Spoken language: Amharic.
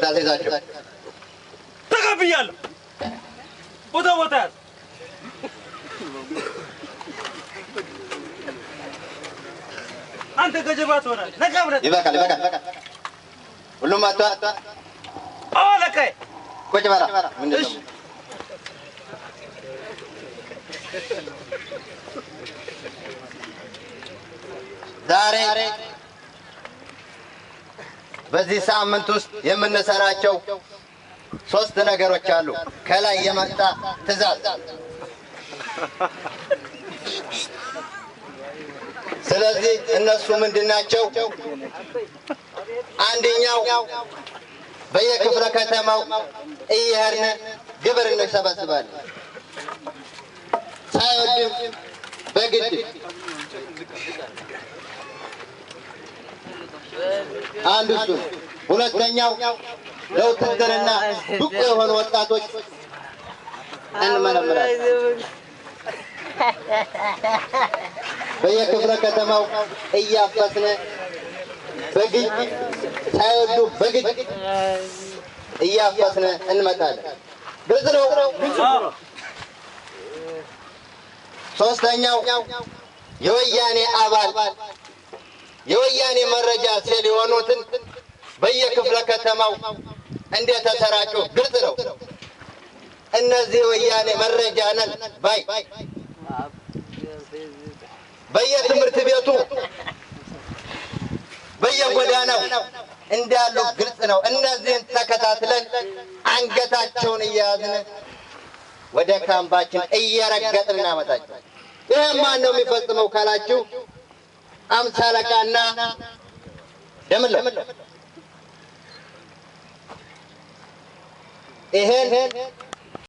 ታዘዛችሁ ተቀብያለሁ ቦታ አንተ ገጀባት ሆነ ነቀብረት ይበቃል ሁሉም አጥቷ ለቀይ ቁጭ በራ ምንድነው ዛሬ በዚህ ሳምንት ውስጥ የምንሰራቸው 3 ነገሮች አሉ ከላይ የመጣ ትዕዛዝ ስለዚህ እነሱ ምንድናቸው አንደኛው በየክፍለ ከተማው እየሄድን ግብር እንሰበስባለን ሳይወድም በግድ አንዱ እሱ ሁለተኛው ለውትድርና ብቁ የሆኑ ወጣቶች እንመለምላለን በየክፍለ ከተማው እያፈስን በግድ ሳይወዱ በግድ እያፈስን እንመጣለን ግልጽ ነው ሶስተኛው የወያኔ አባል የወያኔ መረጃ ሴል የሆኑትን በየክፍለ ከተማው እንደተሰራጩ ግልጽ ነው እነዚህ ወያኔ መረጃ ነን ባይ በየትምህርት ቤቱ በየጎዳናው እንዳሉ ግልጽ ነው እነዚህን ተከታትለን አንገታቸውን እያያዝን ወደ ካምባችን እየረገጥን እናመጣቸው ይሄ ማን ነው የሚፈጽመው ካላችሁ አምሳ አለቃና ደምለው ይሄን